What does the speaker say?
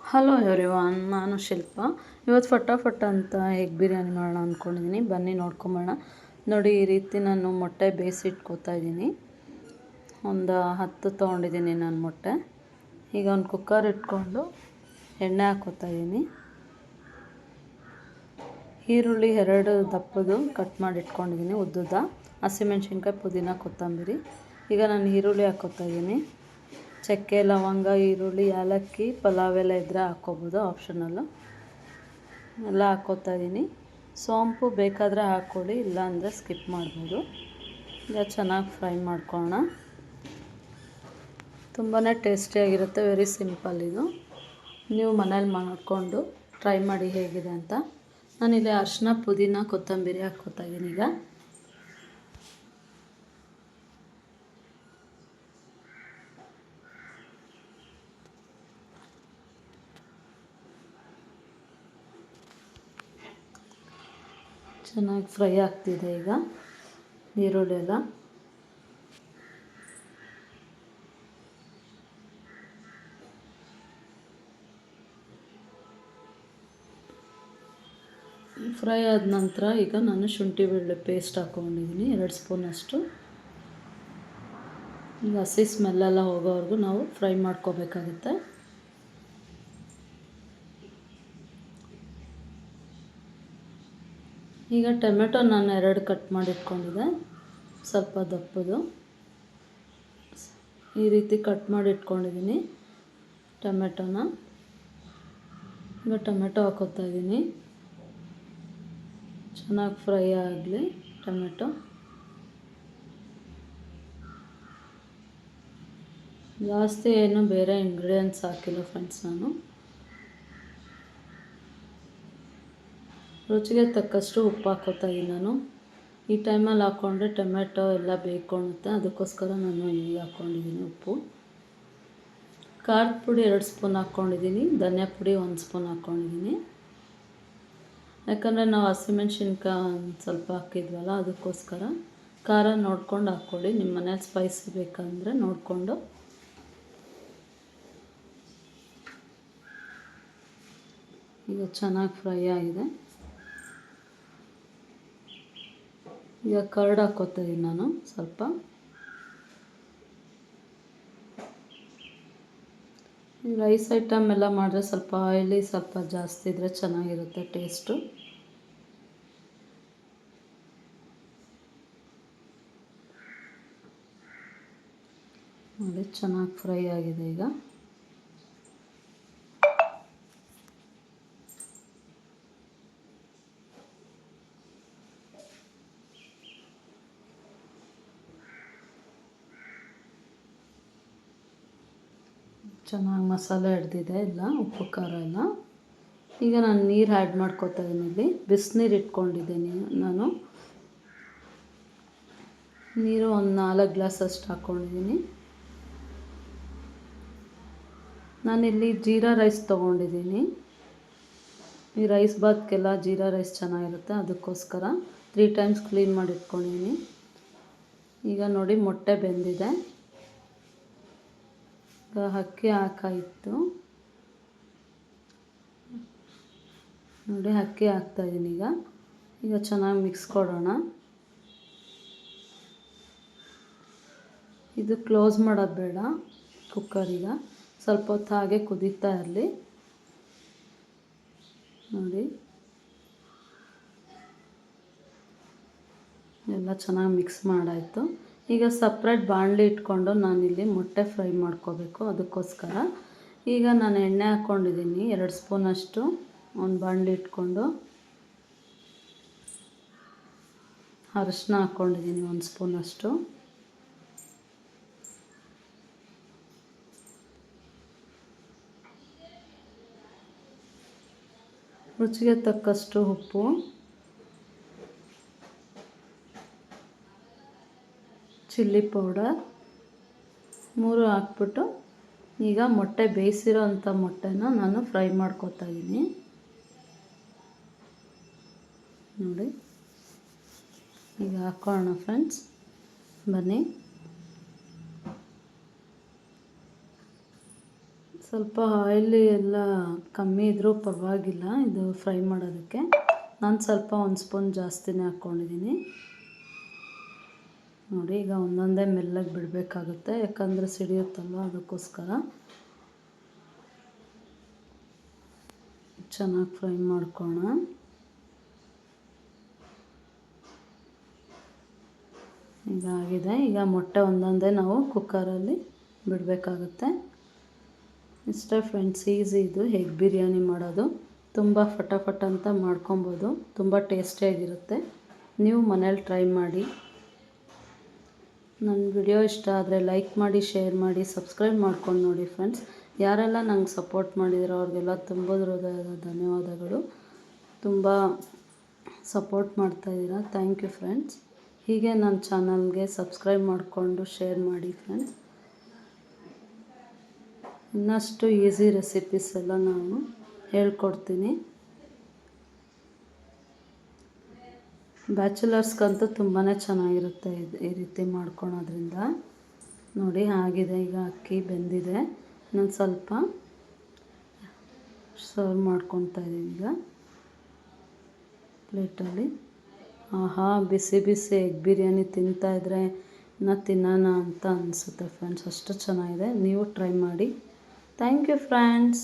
Hello everyone, ನಾನು ಶಿಲ್ಪ. ಇವತ್ತು ಫಟಾಫಟ್ ಅಂತ ಎಗ್ ಬಿರಿಯಾನಿ ಮಾಡೋಣ ಅಂದ್ಕೊಂಡಿದ್ದೀನಿ. ಬನ್ನಿ ನೋಡ್ಕೊಂಬೋಣ. ನೋಡಿ, ಈ ರೀತಿ ನಾನು ಮೊಟ್ಟೆ ಬೇಯಿಸಿಟ್ಕೋತಾ ಇದ್ದೀನಿ. ಒಂದು 10 ತೊಗೊಂಡಿದ್ದೀನಿ ನಾನು ಮೊಟ್ಟೆ. ಈಗ ಒಂದು ಕುಕ್ಕರ್ ಇಟ್ಕೊಂಡು ಎಣ್ಣೆ ಹಾಕ್ಕೋತಾ ಇದ್ದೀನಿ. ಈರುಳ್ಳಿ 2 ದಪ್ಪದು ಕಟ್ ಮಾಡಿ ಇಟ್ಕೊಂಡಿದ್ದೀನಿ, ಉದ್ದುದ. ಹಸಿಮೆಣ್ಸಿನ್ಕಾಯಿ, ಪುದೀನ, ಕೊತ್ತಂಬರಿ. ಈಗ ನಾನು ಈರುಳ್ಳಿ ಹಾಕ್ಕೋತಾ ಇದ್ದೀನಿ. ಚಕ್ಕೆ, ಲವಂಗ, ಈರುಳ್ಳಿ, ಏಲಕ್ಕಿ, ಪಲಾವ್ ಎಲೆ ಇದ್ದರೆ ಹಾಕ್ಕೋಬೋದು, ಆಪ್ಷನಲ್ಲು. ಎಲ್ಲ ಹಾಕ್ಕೋತಾ ಇದ್ದೀನಿ. ಸೋಂಪು ಬೇಕಾದರೆ ಹಾಕ್ಕೊಳ್ಳಿ, ಇಲ್ಲಾಂದರೆ ಸ್ಕಿಪ್ ಮಾಡ್ಬೋದು. ಈಗ ಚೆನ್ನಾಗಿ ಫ್ರೈ ಮಾಡ್ಕೊಳ್ಳೋಣ. ತುಂಬಾ ಟೇಸ್ಟಿಯಾಗಿರುತ್ತೆ, ವೆರಿ ಸಿಂಪಲ್ ಇದು. ನೀವು ಮನೇಲಿ ಮಾಡಿಕೊಂಡು ಟ್ರೈ ಮಾಡಿ ಹೇಗಿದೆ ಅಂತ. ನಾನಿಲ್ಲಿ ಅರಿಶಿನ, ಪುದೀನ, ಕೊತ್ತಂಬರಿ ಹಾಕ್ಕೋತಾ ಇದ್ದೀನಿ. ಈಗ ಚೆನ್ನಾಗಿ ಫ್ರೈ ಆಗ್ತಿದೆ. ಈಗ ಈರುಳ್ಳಿ ಎಲ್ಲ ಫ್ರೈ ಆದ ನಂತರ ಈಗ ನಾನು ಶುಂಠಿ ಬೆಳ್ಳುಳ್ಳಿ ಪೇಸ್ಟ್ ಹಾಕ್ಕೊಂಡಿದ್ದೀನಿ, 2 ಸ್ಪೂನಷ್ಟು. ಈಗ ಹಸಿ ಸ್ಮೆಲ್ಲೆಲ್ಲ ಹೋಗೋವರೆಗೂ ನಾವು ಫ್ರೈ ಮಾಡ್ಕೋಬೇಕಾಗುತ್ತೆ. ಈಗ ಟೊಮೆಟೊ ನಾನು 2 ಕಟ್ ಮಾಡಿ ಇಟ್ಕೊಂಡಿದ್ದೆ, ಸ್ವಲ್ಪ ದಪ್ಪದು. ಈ ರೀತಿ ಕಟ್ ಮಾಡಿ ಇಟ್ಕೊಂಡಿದ್ದೀನಿ ಟೊಮೆಟೊನ. ಈಗ ಟೊಮೆಟೊ ಹಾಕ್ಕೋತಾ ಇದ್ದೀನಿ. ಚೆನ್ನಾಗಿ ಫ್ರೈ ಆಗಲಿ ಟೊಮೆಟೊ. ಜಾಸ್ತಿ ಏನು ಬೇರೆ ಇಂಗ್ರೀಡಿಯೆಂಟ್ಸ್ ಹಾಕಿಲ್ಲ ಫ್ರೆಂಡ್ಸ್. ನಾನು ರುಚಿಗೆ ತಕ್ಕಷ್ಟು ಉಪ್ಪು ಹಾಕ್ಕೋತಾ ಇದ್ದೀನಿ. ನಾನು ಈ ಟೈಮಲ್ಲಿ ಹಾಕ್ಕೊಂಡ್ರೆ ಟೊಮೆಟೊ ಎಲ್ಲ ಬೇಯ್ಕೊಳ್ಳುತ್ತೆ, ಅದಕ್ಕೋಸ್ಕರ ನಾನು ಈಗ ಹಾಕ್ಕೊಂಡಿದ್ದೀನಿ ಉಪ್ಪು. ಖಾರದ ಪುಡಿ 2 ಸ್ಪೂನ್ ಹಾಕ್ಕೊಂಡಿದ್ದೀನಿ, ಧನಿಯಾ ಪುಡಿ 1 ಸ್ಪೂನ್ ಹಾಕ್ಕೊಂಡಿದ್ದೀನಿ. ಯಾಕಂದರೆ ನಾವು ಹಸಿಮೆಣ್ಸಿನ್ಕಾಯಿ ಸ್ವಲ್ಪ ಹಾಕಿದ್ವಲ್ಲ, ಅದಕ್ಕೋಸ್ಕರ. ಖಾರ ನೋಡ್ಕೊಂಡು ಹಾಕ್ಕೊಳ್ಳಿ, ನಿಮ್ಮ ಮನೇಲಿ ಸ್ಪೈಸಿ ಬೇಕಂದರೆ ನೋಡಿಕೊಂಡು. ಈಗ ಚೆನ್ನಾಗಿ ಫ್ರೈ ಆಗಿದೆ. ಈಗ ಕರ್ಡ್ ಹಾಕ್ಕೋತಾ ಇದ್ದೀನಿ ನಾನು ಸ್ವಲ್ಪ. ರೈಸ್ ಐಟಮ್ ಎಲ್ಲ ಮಾಡಿದ್ರೆ ಸ್ವಲ್ಪ ಆಯಿಲಿ ಸ್ವಲ್ಪ ಜಾಸ್ತಿ ಇದ್ದರೆ ಚೆನ್ನಾಗಿರುತ್ತೆ ಟೇಸ್ಟು. ನೋಡಿ, ಚೆನ್ನಾಗಿ ಫ್ರೈ ಆಗಿದೆ. ಈಗ ಚೆನ್ನಾಗಿ ಮಸಾಲೆ ಹಿಡ್ದಿದೆ ಎಲ್ಲ, ಉಪ್ಪು ಖಾರ ಎಲ್ಲ. ಈಗ ನಾನು ನೀರು ಆ್ಯಡ್ ಮಾಡ್ಕೋತಾ ಇದ್ದೀನಿ. ಇಲ್ಲಿ ಬಿಸಿನೀರು ಇಟ್ಕೊಂಡಿದ್ದೀನಿ ನಾನು. ನೀರು ಒಂದು 4 ಗ್ಲಾಸ್ ಅಷ್ಟು ಹಾಕ್ಕೊಂಡಿದ್ದೀನಿ. ನಾನಿಲ್ಲಿ ಜೀರಾ ರೈಸ್ ತೊಗೊಂಡಿದ್ದೀನಿ. ಈ ರೈಸ್ ಬಾತ್ಗೆಲ್ಲ ಜೀರಾ ರೈಸ್ ಚೆನ್ನಾಗಿರುತ್ತೆ, ಅದಕ್ಕೋಸ್ಕರ 3 ಟೈಮ್ಸ್ ಕ್ಲೀನ್ ಮಾಡಿ ಇಟ್ಕೊಂಡಿದ್ದೀನಿ. ಈಗ ನೋಡಿ, ಮೊಟ್ಟೆ ಬೆಂದಿದೆ. ಅಕ್ಕಿ ಹಾಕಾಯಿತು. ನೋಡಿ, ಅಕ್ಕಿ ಹಾಕ್ತಾಯಿದ್ದೀನಿ. ಈಗ ಚೆನ್ನಾಗಿ ಮಿಕ್ಸ್ ಕೊಡೋಣ. ಇದು ಕ್ಲೋಸ್ ಮಾಡೋದು ಬೇಡ ಕುಕ್ಕರೀಗ, ಸ್ವಲ್ಪ ಹೊತ್ತು ಹಾಗೆ ಕುದೀತಾ ಇರಲಿ. ನೋಡಿ, ಎಲ್ಲ ಚೆನ್ನಾಗಿ ಮಿಕ್ಸ್ ಮಾಡಾಯಿತು. ಈಗ ಸಪ್ರೇಟ್ ಬಾಣಲಿ ಇಟ್ಕೊಂಡು ನಾನಿಲ್ಲಿ ಮೊಟ್ಟೆ ಫ್ರೈ ಮಾಡ್ಕೋಬೇಕು, ಅದಕ್ಕೋಸ್ಕರ. ಈಗ ನಾನು ಎಣ್ಣೆ ಹಾಕ್ಕೊಂಡಿದ್ದೀನಿ 2 ಸ್ಪೂನಷ್ಟು. ಒಂದು ಬಾಣಲಿ ಇಟ್ಕೊಂಡು ಅರಿಶಿನ ಹಾಕ್ಕೊಂಡಿದ್ದೀನಿ 1 ಸ್ಪೂನಷ್ಟು. ರುಚಿಗೆ ತಕ್ಕಷ್ಟು ಉಪ್ಪು. ಚಿಲ್ಲಿ ಪೌಡರ್ 3 ಹಾಕ್ಬಿಟ್ಟು ಈಗ ಮೊಟ್ಟೆ ಬೇಯಿಸಿರೋ ಅಂಥ ಮೊಟ್ಟೆನ ನಾನು ಫ್ರೈ ಮಾಡ್ಕೋತಾ ಇದ್ದೀನಿ. ನೋಡಿ, ಈಗ ಹಾಕ್ಕೊಳ್ಳೋಣ ಫ್ರೆಂಡ್ಸ್, ಬನ್ನಿ. ಸ್ವಲ್ಪ ಆಯಿಲ್ ಎಲ್ಲ ಕಮ್ಮಿ ಇದ್ದರೂ ಪರವಾಗಿಲ್ಲ ಇದು ಫ್ರೈ ಮಾಡೋದಕ್ಕೆ. ನಾನು ಸ್ವಲ್ಪ ಒಂದು ಸ್ಪೂನ್ ಜಾಸ್ತಿನೇ ಹಾಕ್ಕೊಂಡಿದ್ದೀನಿ ನೋಡಿ. ಈಗ ಒಂದೊಂದೇ ಮೆಲ್ಲಗೆ ಬಿಡಬೇಕಾಗುತ್ತೆ, ಯಾಕಂದರೆ ಸಿಡಿಯುತ್ತಲ್ವ, ಅದಕ್ಕೋಸ್ಕರ ಚೆನ್ನಾಗಿ ಫ್ರೈ ಮಾಡ್ಕೊಳ್ಳೋಣ. ಈಗ ಆಗಿದೆ. ಈಗ ಮೊಟ್ಟೆ ಒಂದೊಂದೇ ನಾವು ಕುಕ್ಕರಲ್ಲಿ ಬಿಡಬೇಕಾಗುತ್ತೆ. ಇಷ್ಟೇ ಫ್ರೆಂಡ್ಸ್, ಈಸಿ ಇದು ಎಗ್ ಬಿರಿಯಾನಿ ಮಾಡೋದು. ತುಂಬ ಫಟಾಫಟ್ ಅಂತ ಮಾಡ್ಕೊಬೋದು, ತುಂಬ ಟೇಸ್ಟಿಯಾಗಿರುತ್ತೆ. ನೀವು ಮನೇಲಿ ಟ್ರೈ ಮಾಡಿ. ನನ್ನ ವಿಡಿಯೋ ಇಷ್ಟ ಆದರೆ ಲೈಕ್ ಮಾಡಿ, ಶೇರ್ ಮಾಡಿ, ಸಬ್ಸ್ಕ್ರೈಬ್ ಮಾಡ್ಕೊಂಡು ನೋಡಿ ಫ್ರೆಂಡ್ಸ್. ಯಾರೆಲ್ಲ ನಂಗೆ ಸಪೋರ್ಟ್ ಮಾಡಿದಿರೋ ಅವ್ರಿಗೆಲ್ಲ ತುಂಬ ಹೃದಯದ ಧನ್ಯವಾದಗಳು. ತುಂಬ ಸಪೋರ್ಟ್ ಮಾಡ್ತಾಯಿದ್ದೀರಾ, ಥ್ಯಾಂಕ್ ಯು ಫ್ರೆಂಡ್ಸ್. ಹೀಗೆ ನನ್ನ ಚಾನಲ್ಗೆ ಸಬ್ಸ್ಕ್ರೈಬ್ ಮಾಡಿಕೊಂಡು ಶೇರ್ ಮಾಡಿ ಫ್ರೆಂಡ್ಸ್. ಇನ್ನಷ್ಟು ಈಸಿ ರೆಸಿಪೀಸ್ ಎಲ್ಲ ನಾನು ಹೇಳ್ಕೊಡ್ತೀನಿ. ಬ್ಯಾಚುಲರ್ಸ್ಗಂತೂ ತುಂಬಾ ಚೆನ್ನಾಗಿರುತ್ತೆ ಈ ರೀತಿ ಮಾಡ್ಕೊಳೋದ್ರಿಂದ. ನೋಡಿ ಆಗಿದೆ, ಈಗ ಅಕ್ಕಿ ಬೆಂದಿದೆ. ನಾನು ಸ್ವಲ್ಪ ಸರ್ವ್ ಮಾಡ್ಕೊತಾ ಇದ್ದೀವಿ ಈಗ ಪ್ಲೇಟಲ್ಲಿ. ಆಹಾ, ಬಿಸಿ ಬಿಸಿ ಎಗ್ ಬಿರಿಯಾನಿ ತಿಂತಾಯಿದ್ರೆ ಇನ್ನೂ ತಿನ್ನೋಣ ಅಂತ ಅನಿಸುತ್ತೆ ಫ್ರೆಂಡ್ಸ್, ಅಷ್ಟು ಚೆನ್ನಾಗಿದೆ. ನೀವು ಟ್ರೈ ಮಾಡಿ. Thank you friends.